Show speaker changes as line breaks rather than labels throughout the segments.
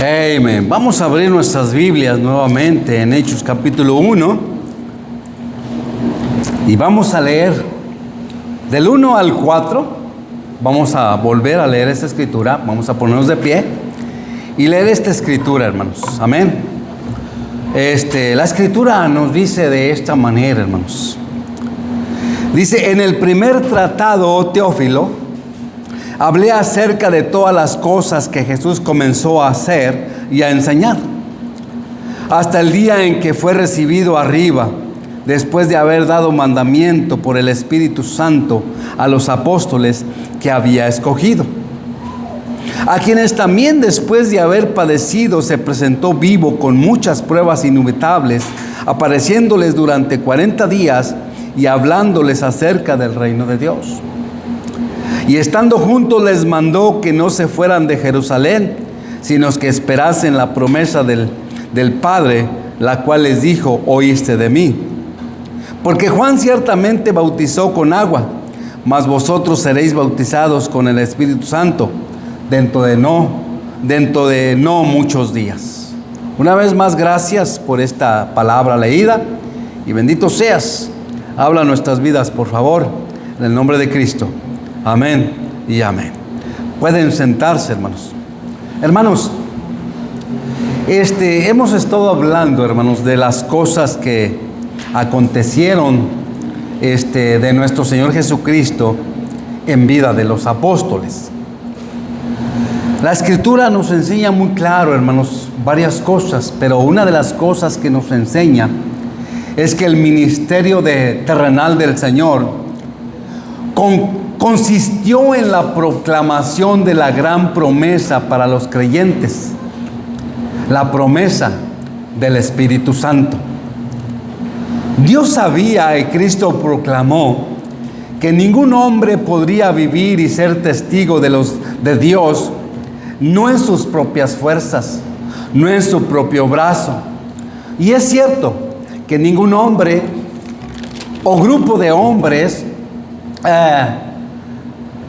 Amén. Vamos a abrir nuestras Biblias nuevamente en Hechos capítulo 1 y vamos a leer del 1 al 4. Vamos a volver a leer esta escritura. Vamos a ponernos de pie y leer esta escritura, hermanos. Amén. La escritura nos dice de esta manera, hermanos. Dice: en el primer tratado, Teófilo, hablé acerca de todas las cosas que Jesús comenzó a hacer y a enseñar, hasta el día en que fue recibido arriba, después de haber dado mandamiento por el Espíritu Santo a los apóstoles que había escogido, a quienes también después de haber padecido se presentó vivo con muchas pruebas indubitables, apareciéndoles durante 40 días y hablándoles acerca del reino de Dios. Y estando juntos les mandó que no se fueran de Jerusalén, sino que esperasen la promesa del Padre, la cual les dijo: oíste de mí. Porque Juan ciertamente bautizó con agua, mas vosotros seréis bautizados con el Espíritu Santo dentro de no muchos días. Una vez más, gracias por esta palabra leída y bendito seas. Habla nuestras vidas, por favor, en el nombre de Cristo. Amén y amén. Pueden sentarse, hermanos. Hermanos, hemos estado hablando, hermanos, de las cosas que acontecieron de nuestro Señor Jesucristo en vida de los apóstoles. La Escritura nos enseña muy claro, hermanos, varias cosas, pero una de las cosas que nos enseña es que el ministerio terrenal del Señor consistió en la proclamación de la gran promesa para los creyentes, la promesa del Espíritu Santo. Dios sabía y Cristo proclamó que ningún hombre podría vivir y ser testigo de Dios, no en sus propias fuerzas, no en su propio brazo. Y es cierto que ningún hombre o grupo de hombres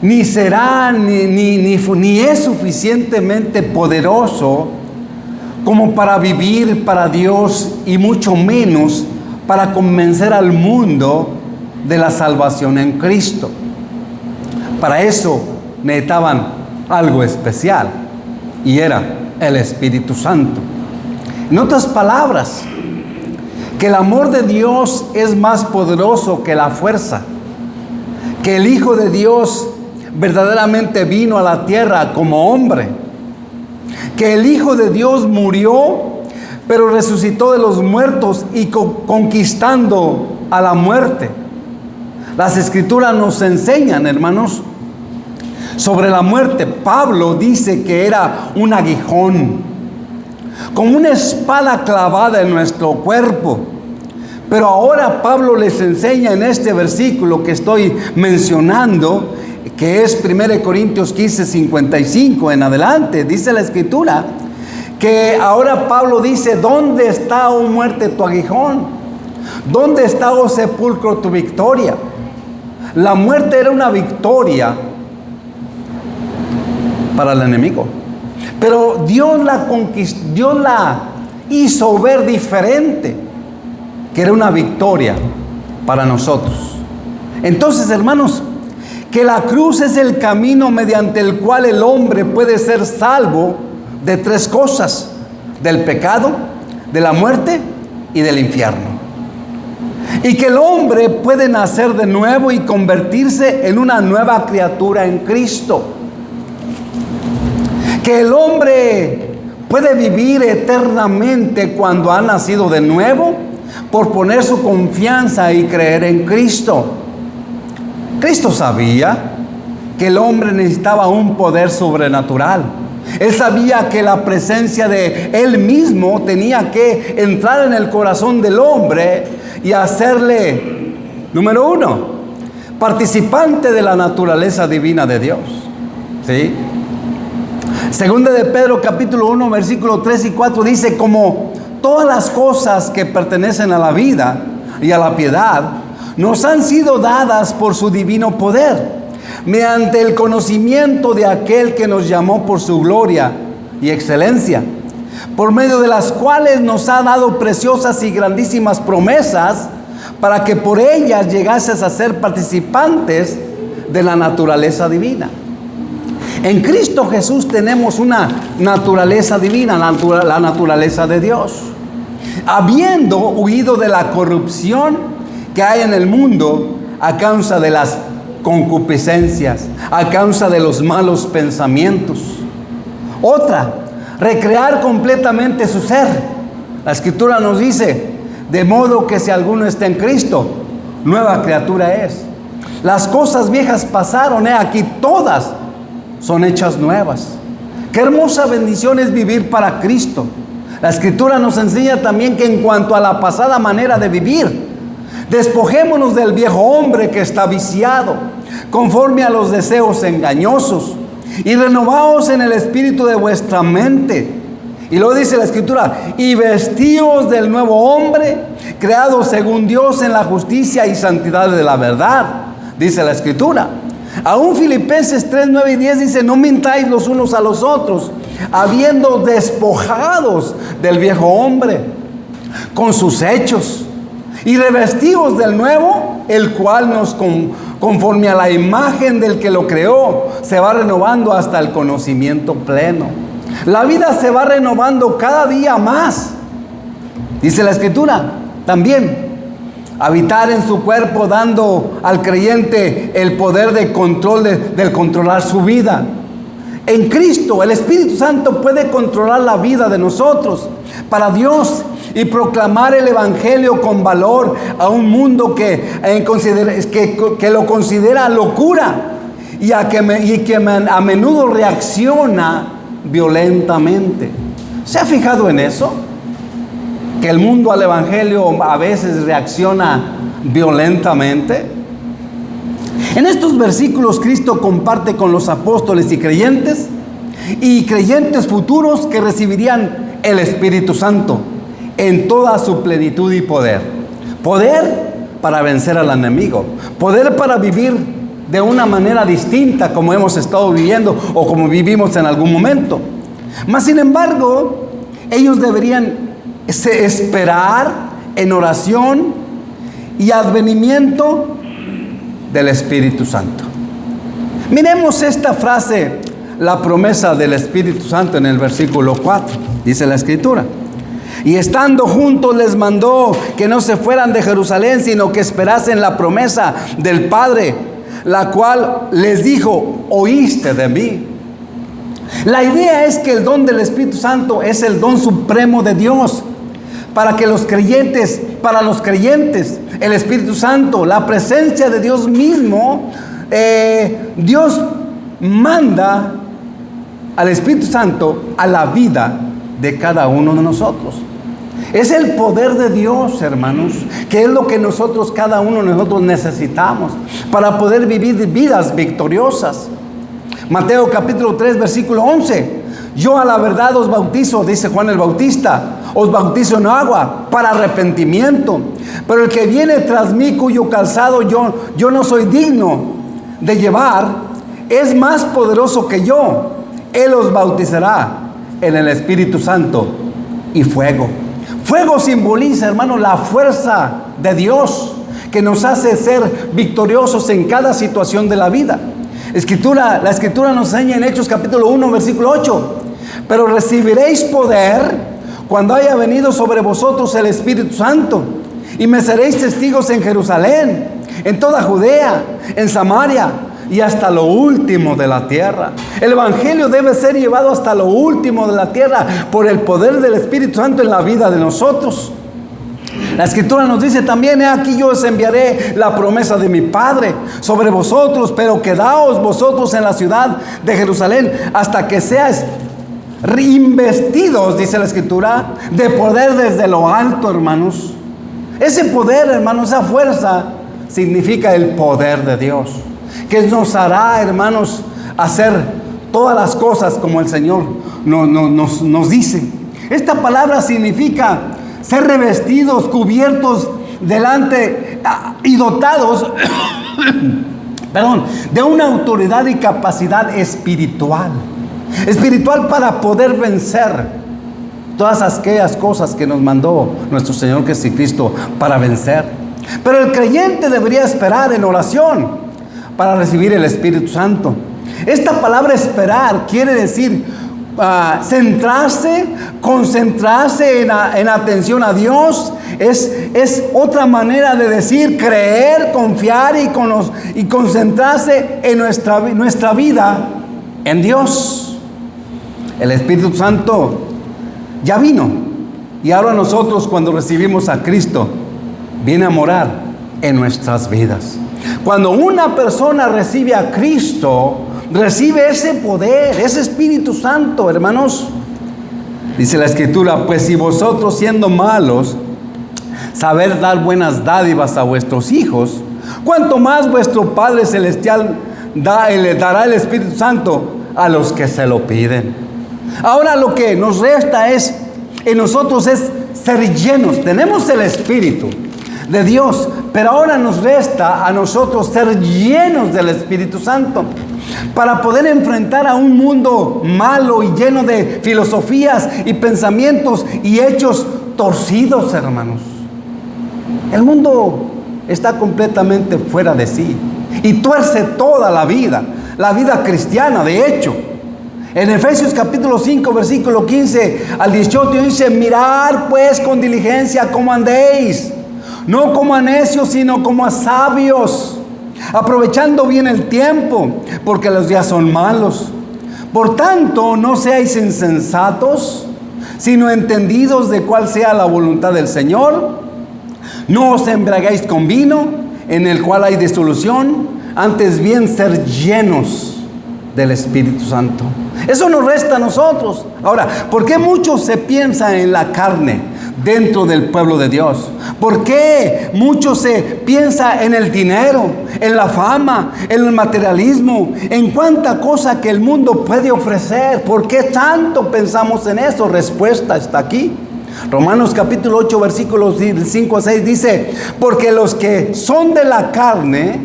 ni será ni es suficientemente poderoso como para vivir para Dios, y mucho menos para convencer al mundo de la salvación en Cristo. Para eso necesitaban algo especial, y era el Espíritu Santo. En otras palabras, que el amor de Dios es más poderoso que la fuerza, que el Hijo de Dios verdaderamente vino a la tierra como hombre, que el Hijo de Dios murió, pero resucitó de los muertos y conquistando a la muerte. Las Escrituras nos enseñan, hermanos, sobre la muerte. Pablo dice que era un aguijón, como una espada clavada en nuestro cuerpo. Pero ahora Pablo les enseña en este versículo que estoy mencionando, que es 1 Corintios 15, 55 en adelante, dice la Escritura, que ahora Pablo dice: ¿dónde está, oh muerte, tu aguijón? ¿Dónde está, oh sepulcro, tu victoria? La muerte era una victoria para el enemigo, pero Dios la conquistó, Dios la hizo ver diferente, que era una victoria para nosotros. Entonces, hermanos, que la cruz es el camino mediante el cual el hombre puede ser salvo de tres cosas: del pecado, de la muerte y del infierno. Y que el hombre puede nacer de nuevo y convertirse en una nueva criatura en Cristo. Que el hombre puede vivir eternamente cuando ha nacido de nuevo por poner su confianza y creer en Cristo. Cristo sabía que el hombre necesitaba un poder sobrenatural. Él sabía que la presencia de Él mismo tenía que entrar en el corazón del hombre y hacerle, número uno, participante de la naturaleza divina de Dios. ¿Sí? Segunda de Pedro capítulo 1 versículo 3 y 4 dice: como todas las cosas que pertenecen a la vida y a la piedad nos han sido dadas por su divino poder, mediante el conocimiento de aquel que nos llamó por su gloria y excelencia, por medio de las cuales nos ha dado preciosas y grandísimas promesas, para que por ellas llegases a ser participantes de la naturaleza divina. En Cristo Jesús tenemos una naturaleza divina, la naturaleza de Dios. Habiendo huido de la corrupción que hay en el mundo a causa de las concupiscencias, a causa de los malos pensamientos. Otra, recrear completamente su ser. La Escritura nos dice, de modo que si alguno está en Cristo, nueva criatura es. Las cosas viejas pasaron, aquí todas son hechas nuevas. Qué hermosa bendición es vivir para Cristo. La Escritura nos enseña también que en cuanto a la pasada manera de vivir, despojémonos del viejo hombre que está viciado, conforme a los deseos engañosos, y renovaos en el espíritu de vuestra mente. Y luego dice la Escritura, y vestíos del nuevo hombre, creado según Dios en la justicia y santidad de la verdad, dice la Escritura. Aún Filipenses 3, 9 y 10 dice, no mintáis los unos a los otros, habiendo despojados del viejo hombre con sus hechos, y revestidos del nuevo, el cual nos conforme a la imagen del que lo creó, se va renovando hasta el conocimiento pleno. La vida se va renovando cada día más. Dice la Escritura también, habitar en su cuerpo, dando al creyente el poder de control del controlar su vida. En Cristo, el Espíritu Santo puede controlar la vida de nosotros para Dios y proclamar el Evangelio con valor a un mundo que lo considera locura y que a menudo reacciona violentamente. ¿Se ha fijado en eso? Que el mundo al Evangelio a veces reacciona violentamente. En estos versículos Cristo comparte con los apóstoles y creyentes futuros que recibirían el Espíritu Santo en toda su plenitud y poder. Poder para vencer al enemigo, poder para vivir de una manera distinta como hemos estado viviendo o como vivimos en algún momento. Mas sin embargo, ellos deberían esperar en oración y advenimiento del Espíritu Santo. Miremos esta frase, la promesa del Espíritu Santo, en el versículo 4. Dice la Escritura: y estando juntos les mandó que no se fueran de Jerusalén, sino que esperasen la promesa del Padre, la cual les dijo: oíste de mí. La idea es que el don del Espíritu Santo es el don supremo de Dios. Para los creyentes, el Espíritu Santo, la presencia de Dios mismo, Dios manda al Espíritu Santo a la vida de cada uno de nosotros. Es el poder de Dios, hermanos, que es lo que cada uno de nosotros necesitamos para poder vivir vidas victoriosas. Mateo capítulo 3, versículo 11. Yo a la verdad os bautizo, dice Juan el Bautista, os bautizo en agua para arrepentimiento. Pero el que viene tras mí, cuyo calzado yo no soy digno de llevar, es más poderoso que yo. Él os bautizará en el Espíritu Santo y fuego. Fuego simboliza, hermano, la fuerza de Dios que nos hace ser victoriosos en cada situación de la vida. La Escritura nos enseña en Hechos capítulo 1, versículo 8. Pero recibiréis poder cuando haya venido sobre vosotros el Espíritu Santo, y me seréis testigos en Jerusalén, en toda Judea, en Samaria y hasta lo último de la tierra. El Evangelio debe ser llevado hasta lo último de la tierra por el poder del Espíritu Santo en la vida de nosotros. La Escritura nos dice también: he aquí yo os enviaré la promesa de mi Padre sobre vosotros, pero quedaos vosotros en la ciudad de Jerusalén hasta que seáis reinvestidos, dice la Escritura, de poder desde lo alto, hermanos. Ese poder, hermanos, esa fuerza significa el poder de Dios, que nos hará, hermanos, hacer todas las cosas como el Señor nos dice. Esta palabra significa ser revestidos, cubiertos delante y dotados de una autoridad y capacidad espiritual para poder vencer Todas aquellas cosas que nos mandó nuestro Señor Jesucristo para vencer. Pero el creyente debería esperar en oración para recibir el Espíritu Santo. Esta palabra esperar quiere decir centrarse, concentrarse en atención a Dios. Es otra manera de decir creer, confiar y concentrarse en nuestra vida en Dios. El Espíritu Santo ya vino, y ahora nosotros, cuando recibimos a Cristo, viene a morar en nuestras vidas. Cuando una persona recibe a Cristo, recibe ese poder, ese Espíritu Santo, hermanos. Dice la Escritura: pues si vosotros, siendo malos, saber dar buenas dádivas a vuestros hijos, cuanto más vuestro Padre Celestial le dará el Espíritu Santo a los que se lo piden. Ahora lo que nos resta en nosotros es ser llenos. Tenemos el Espíritu de Dios, pero ahora nos resta a nosotros ser llenos del Espíritu Santo para poder enfrentar a un mundo malo y lleno de filosofías y pensamientos y hechos torcidos, hermanos. El mundo está completamente fuera de sí y tuerce toda la vida cristiana. De hecho, en Efesios capítulo 5, versículo 15 al 18 dice: mirad pues con diligencia cómo andéis, no como a necios, sino como a sabios, aprovechando bien el tiempo, porque los días son malos. Por tanto, no seáis insensatos, sino entendidos de cuál sea la voluntad del Señor. No os embriaguéis con vino, en el cual hay disolución, antes bien ser llenos del Espíritu Santo. Eso nos resta a nosotros. Ahora, ¿por qué mucho se piensa en la carne dentro del pueblo de Dios? ¿Por qué mucho se piensa en el dinero, en la fama, en el materialismo, en cuánta cosa que el mundo puede ofrecer? ¿Por qué tanto pensamos en eso? Respuesta está aquí. Romanos capítulo 8, versículos 5 a 6 dice: porque los que son de la carne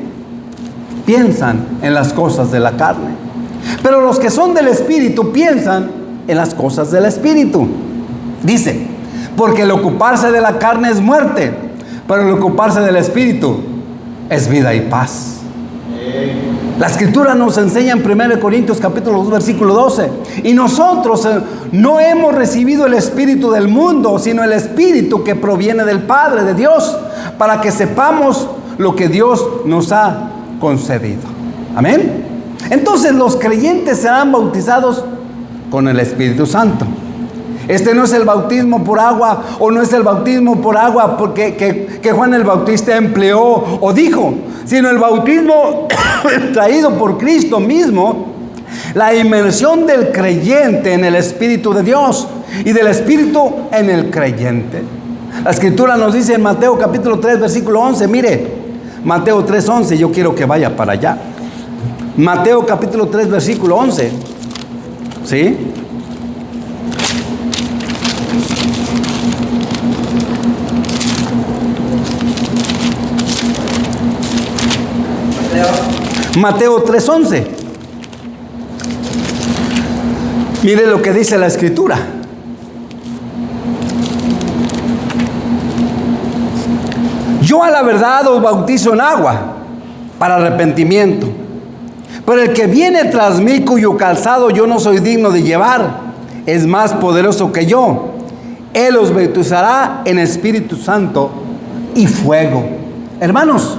piensan en las cosas de la carne, pero los que son del Espíritu piensan en las cosas del Espíritu. Dice: porque el ocuparse de la carne es muerte, pero el ocuparse del Espíritu es vida y paz. La Escritura nos enseña en 1 Corintios capítulo 2, versículo 12: y nosotros no hemos recibido el espíritu del mundo, sino el Espíritu que proviene del Padre, de Dios, para que sepamos lo que Dios nos ha concedido. Amén. Entonces los creyentes serán bautizados con el Espíritu Santo. Este no es el bautismo por agua, o no es el bautismo por agua porque que Juan el Bautista empleó o dijo, sino el bautismo traído por Cristo mismo, la inmersión del creyente en el Espíritu de Dios y del Espíritu en el creyente. La Escritura nos dice en Mateo capítulo 3, versículo 11, mire, Mateo 3, 11, yo quiero que vaya para allá. Mateo capítulo 3, versículo 11, ¿sí? Mateo 3:11. Mire lo que dice la Escritura. Yo a la verdad os bautizo en agua para arrepentimiento, pero el que viene tras mí, cuyo calzado yo no soy digno de llevar, es más poderoso que yo. Él os bautizará en Espíritu Santo y fuego. Hermanos,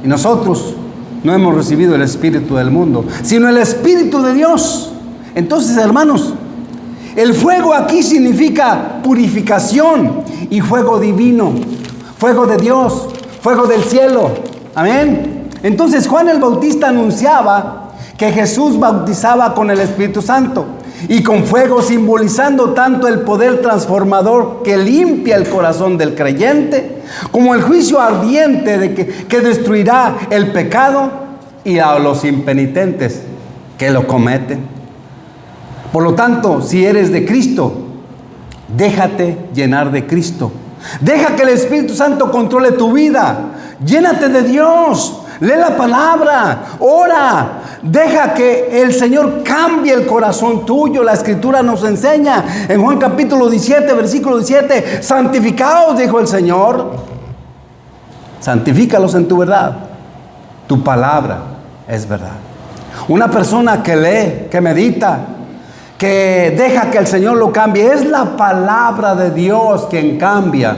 y nosotros no hemos recibido el espíritu del mundo, sino el Espíritu de Dios. Entonces, hermanos, el fuego aquí significa purificación y fuego divino, fuego de Dios, fuego del cielo. Amén. Entonces Juan el Bautista anunciaba que Jesús bautizaba con el Espíritu Santo y con fuego, simbolizando tanto el poder transformador que limpia el corazón del creyente, como el juicio ardiente de que destruirá el pecado y a los impenitentes que lo cometen. Por lo tanto, si eres de Cristo, déjate llenar de Cristo. Deja que el Espíritu Santo controle tu vida. Llénate de Dios. Lee la palabra, ora, Deja que el Señor cambie el corazón tuyo. La Escritura nos enseña en Juan capítulo 17, versículo 17: santificaos, dijo el Señor. Santifícalos en tu verdad. Tu palabra es verdad. Una persona que lee, que medita, que deja que el Señor lo cambie, es la palabra de Dios quien cambia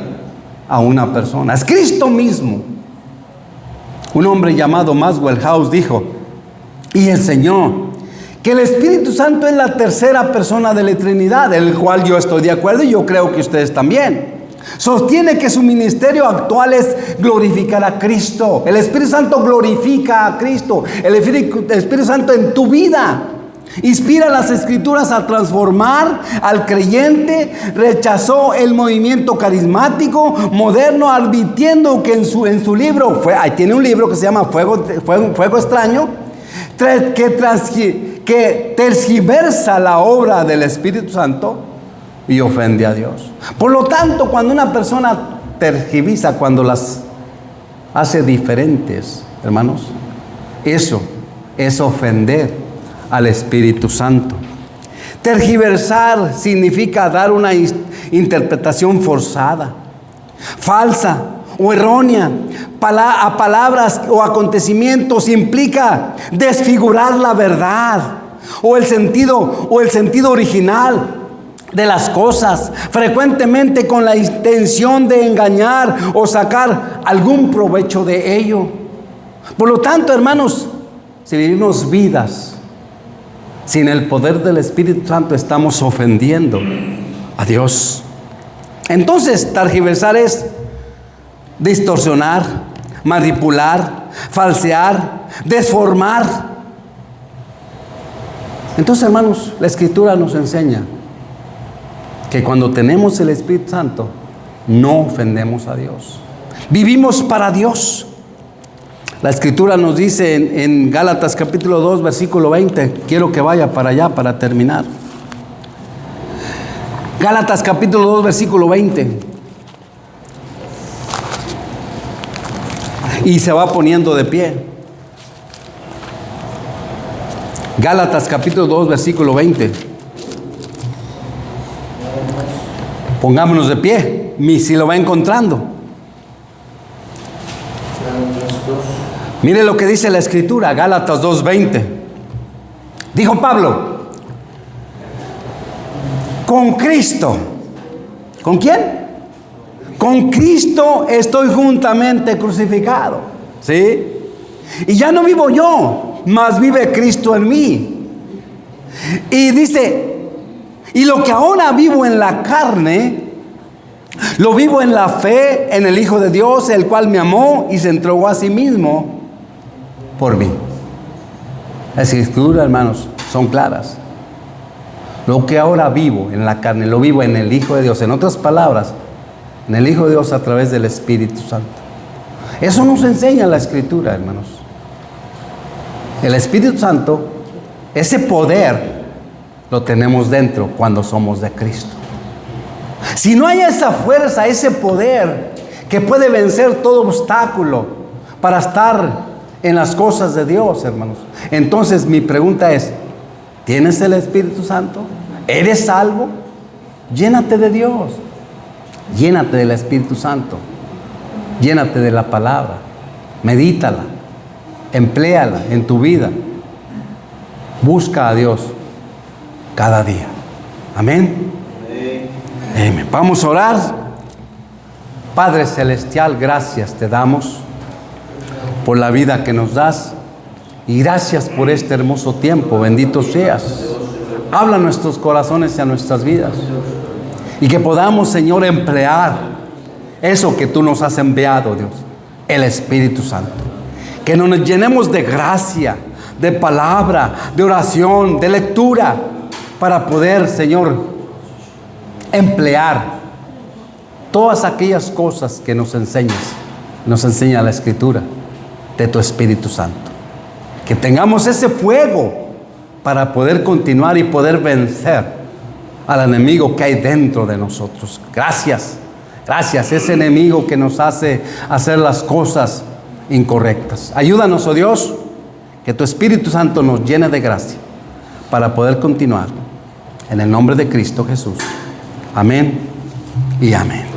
a una persona. Es Cristo mismo. Un hombre llamado Maxwell House dijo: y el Señor, que el Espíritu Santo es la tercera persona de la Trinidad, en el cual yo estoy de acuerdo y yo creo que ustedes también. Sostiene que su ministerio actual es glorificar a Cristo. El Espíritu Santo glorifica a Cristo. El Espíritu Santo en tu vida inspira las Escrituras a transformar al creyente. Rechazó el movimiento carismático moderno, advirtiendo que en su libro, tiene un libro que se llama Fuego Extraño, que tergiversa la obra del Espíritu Santo y ofende a Dios. Por lo tanto, cuando una persona tergiversa, cuando las hace diferentes, hermanos, eso es ofender al Espíritu Santo. Tergiversar significa dar una interpretación forzada, falsa o errónea a palabras o acontecimientos. Implica desfigurar la verdad o el sentido original de las cosas, frecuentemente con la intención de engañar o sacar algún provecho de ello. Por lo tanto, hermanos, si vivimos vidas sin el poder del Espíritu Santo, estamos ofendiendo a Dios. Entonces, tergiversar es distorsionar, manipular, falsear, desformar. Entonces, hermanos, la Escritura nos enseña que cuando tenemos el Espíritu Santo, no ofendemos a Dios. Vivimos para Dios. La Escritura nos dice en Gálatas capítulo 2, versículo 20. Quiero que vaya para allá para terminar. Gálatas capítulo 2, versículo 20. Y se va poniendo de pie. Gálatas capítulo 2, versículo 20. Pongámonos de pie, si lo va encontrando. Mire lo que dice la Escritura, Gálatas 2:20. Dijo Pablo: con Cristo. ¿Con quién? Con Cristo estoy juntamente crucificado. ¿Sí? Y ya no vivo yo, mas vive Cristo en mí. Y dice: y lo que ahora vivo en la carne, lo vivo en la fe en el Hijo de Dios, el cual me amó y se entregó a sí mismo por mí. Las Escrituras, hermanos, son claras. Lo que ahora vivo en la carne, lo vivo en el Hijo de Dios. En otras palabras, en el Hijo de Dios a través del Espíritu Santo. Eso nos enseña la Escritura, hermanos. El Espíritu Santo, ese poder, lo tenemos dentro cuando somos de Cristo. Si no hay esa fuerza, ese poder que puede vencer todo obstáculo para estar en las cosas de Dios, hermanos, entonces mi pregunta es: ¿tienes el Espíritu Santo? ¿Eres salvo? Llénate de Dios, llénate del Espíritu Santo, llénate de la palabra, medítala, empléala en tu vida, busca a Dios cada día. Amén. Amén. Vamos a orar. Padre celestial, gracias te damos por la vida que nos das y gracias por este hermoso tiempo. Bendito seas. Habla a nuestros corazones y a nuestras vidas y que podamos, Señor, emplear eso que tú nos has enviado, Dios, el Espíritu Santo. Que nos llenemos de gracia, de palabra, de oración, de lectura, para poder, Señor, emplear todas aquellas cosas que nos enseña la Escritura de tu Espíritu Santo. Que tengamos ese fuego para poder continuar y poder vencer al enemigo que hay dentro de nosotros. Gracias, gracias, ese enemigo que nos hace hacer las cosas incorrectas. Ayúdanos, oh Dios, Que tu Espíritu Santo nos llene de gracia para poder continuar. En el nombre de Cristo Jesús. Amén y amén.